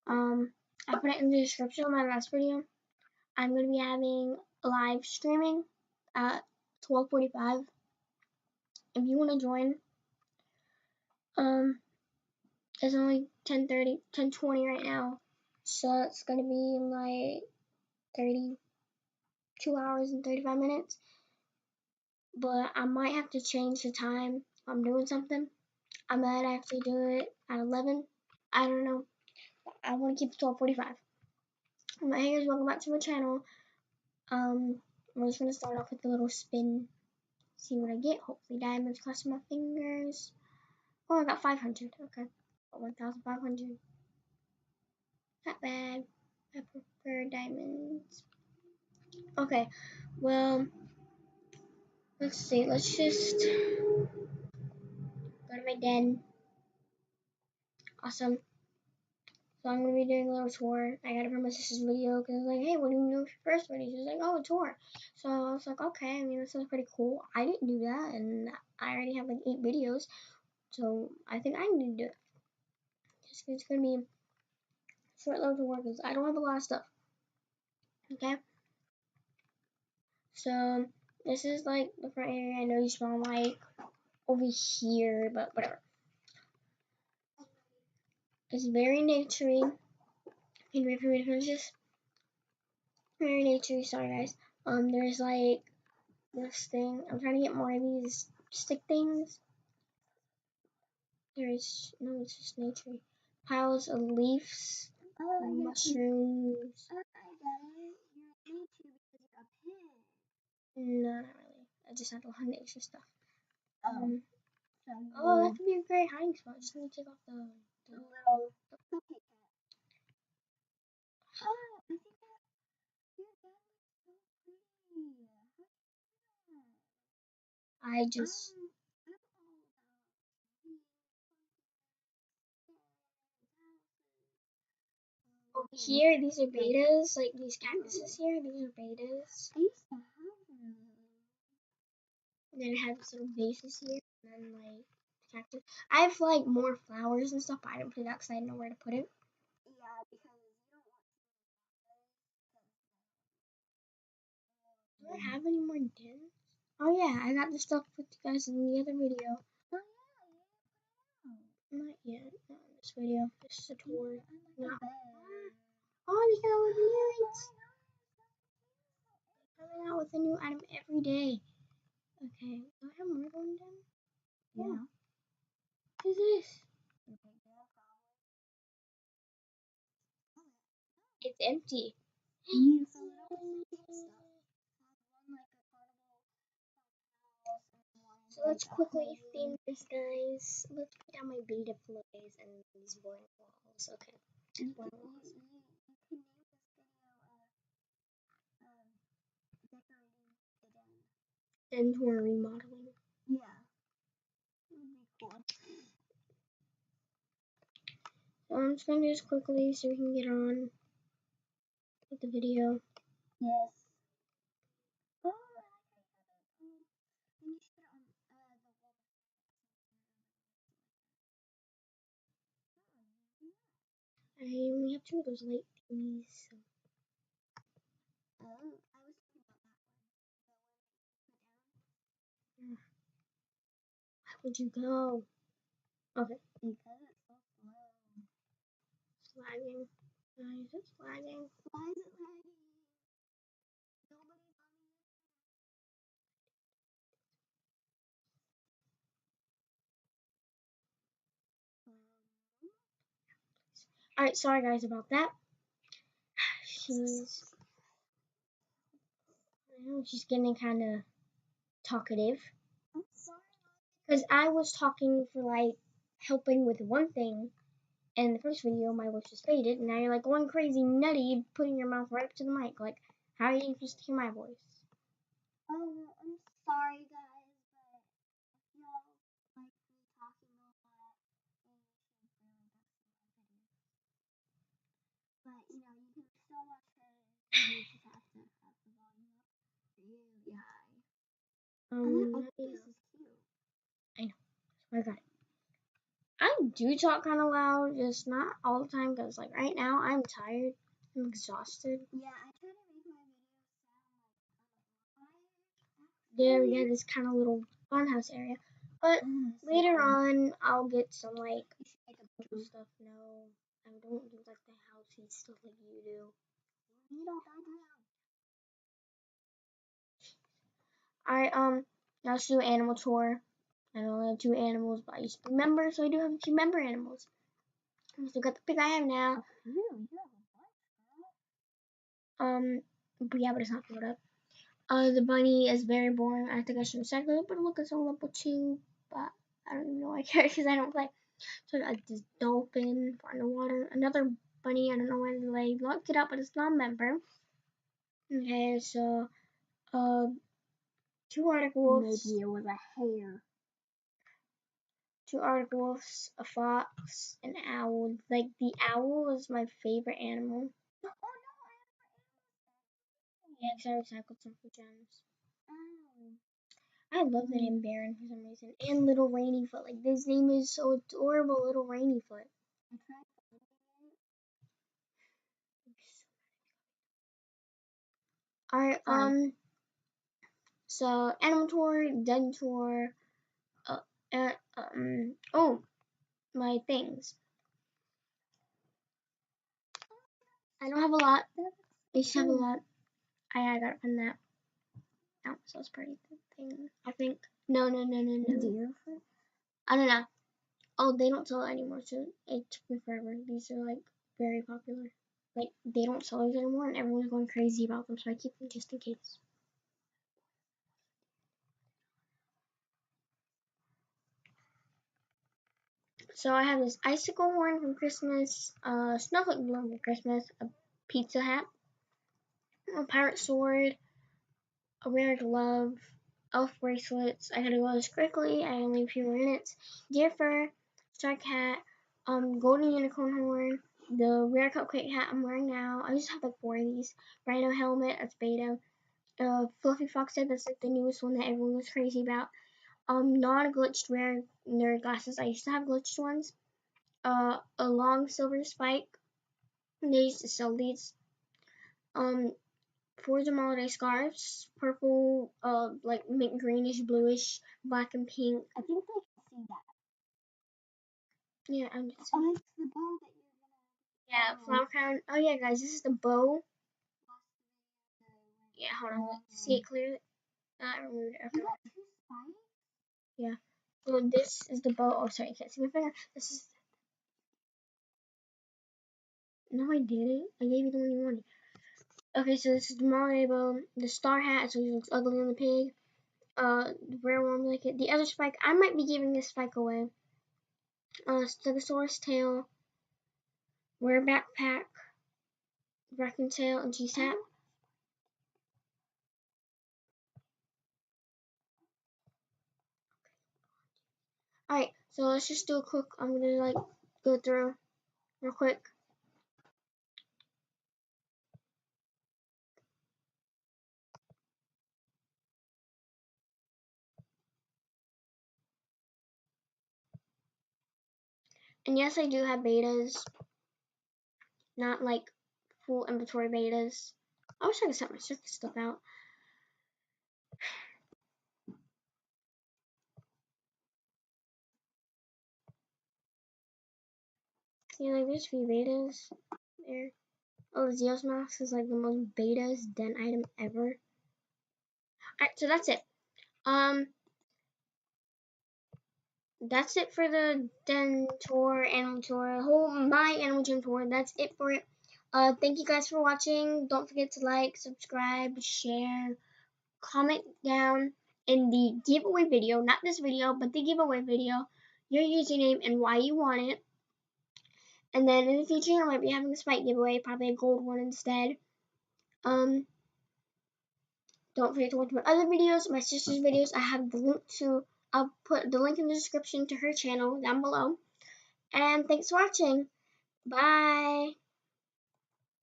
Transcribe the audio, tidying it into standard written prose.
I put it in the description of my last video. I'm gonna be having live streaming at 12:45. If you want to join, it's only 10:30, 10:20 right now, so it's gonna be like 32 hours and 35 minutes. But I might have to change the time. If I'm doing something, I might actually do it at 11. I don't know. I want to keep it 12:45. My haters, welcome back to my channel. We're just gonna start off with a little spin. See what I get. Hopefully diamonds crossing my fingers. Oh, I got 500. Okay. 1,500. Not bad. I prefer diamonds. Okay. Well, let's see. Let's just go to my den. Awesome. So I'm gonna be doing a little tour. I got it from my sister's video because like, hey, what do you do for your first video? She's like, oh, a tour. So I was like, okay. I mean, that sounds pretty cool. I didn't do that, and I already have like 8 videos, so I think I need to do it. It's gonna be a short little tour because I don't have a lot of stuff. Okay. So this is like the front area. I know you spawn like over here, but whatever. It's very naturey. Can you wait for me to finish this? Very naturey. Sorry guys. There's like this thing. I'm trying to get more of these stick things. There's no, it's just naturey. Piles of leaves, mushrooms. No, not really. I just have a lot of nature stuff. Oh, that could be a great hiding spot. Just need to take off the little. I just over here. These are betas. Like these cactuses here. These are betas. And then it has this little bases here. And then like cactus. I have like more flowers and stuff, but I didn't put it out because I didn't know where to put it. Do I have any more dens? Oh yeah, I got the stuff with you guys in the other video. Not yet. Not in this video. This is a tour. Not. Oh, they got all the new ones. Coming out with a new item every day. Okay. Do I have more going down? Yeah. What is this? It's empty. So let's quickly theme this, guys. Let's put down my beta flies and these blank walls. Okay. Blank walls. Den tour remodeling. So I'm just gonna do this quickly so we can get on with the video. I only have 2 of those light thingies. So. Where would you go? Okay. It's lagging. Guys, it's lagging. Alright, sorry guys about that. She's getting kind of talkative. Because I was talking for like helping with one thing, and in the first video my voice was faded, and now you're like going crazy nutty, putting your mouth right up to the mic. Like, how are you supposed to hear my voice? Nice. I know. I got it. I do talk kind of loud, just not all the time, because like right now I'm tired. I'm exhausted. Yeah, I try to make my videos There we have this kind of little funhouse area. But later sound on, I'll get some like you should make a bedroom. stuff. No, I don't do like the housey stuff like you do. You don't do Alright, now let's do an animal tour. I only have 2 animals, but I used to be member, so I do have a few member animals. I still got the pig I have now. you have a bunch, But yeah, but it's not filled up. The bunny is very boring. I think I should recycle it, but look, it's on level 2. But I don't even know why I care because I don't play. So I got this dolphin for underwater. Another bunny, I don't know why they locked it up, but it's not a member. Okay, so, 2 Arctic wolves. Maybe it was a hare. 2 Arctic wolves, a fox, an owl. Like, the owl was my favorite animal. Oh Yeah, because I recycled some for gems. no, I love the name Baron for some reason. And Little Rainyfoot. Like, this name is so adorable, Little Rainyfoot. I tried Alright, Sorry. so animal tour, den tour, oh, my things. I don't have a lot. I used to have a lot. I got it from that. Oh, so it's pretty thing. I think. No. Deer. I don't know. Oh, they don't sell it anymore, so it took me forever. These are like very popular. Like they don't sell these anymore, and everyone's going crazy about them, so I keep them just in case. So I have this icicle horn from Christmas, snowflake balloon from Christmas, a pizza hat, a pirate sword, a rare glove, elf bracelets. I gotta go as quickly. I only have a few minutes. Deer fur, star cat, golden unicorn horn, the rare cupcake hat I'm wearing now. I just have like 4 of these. Rhino helmet, that's beta. Fluffy fox head, that's like the newest one that everyone was crazy about. Non-glitched rare nerd glasses. I used to have glitched ones. A long silver spike. They used to sell these. Um, Forza holiday scarves, purple, like mint greenish, bluish, black and pink. I think they can see that. Yeah, I'm just. Oh, it's the bow that you're gonna. Yeah, flower crown. Oh yeah, guys, this is the bow. Yeah, hold on, see it clearly. I removed it. You Okay. got 2 spikes? Yeah. So this is the bow. Oh, sorry, you can't see my finger. This is. No, I didn't. I gave you the one you wanted. Okay, so this is the Mario bow. The star hat, so he looks ugly on the pig. The rare one blanket. The other spike, I might be giving this spike away. Stegosaurus tail, rare backpack, raccoon tail, and cheese hat. Alright, so let's just do a quick, I'm gonna like go through real quick. And yes, I do have betas, not like full inventory betas. I wish I could set my circus stuff out. See, like there's a few betas there. Oh, the Zeus mask is like the most betas den item ever. Alright, so that's it. That's it for the den tour, animal tour, whole my animal gym tour. That's it for it. Thank you guys for watching. Don't forget to like, subscribe, share, comment down in the giveaway video, not this video, but the giveaway video, your username and why you want it. And then in the future, I might be having a spike giveaway, probably a gold one instead. Don't forget to watch my other videos, my sister's videos. I'll put the link in the description to her channel down below. And thanks for watching. Bye.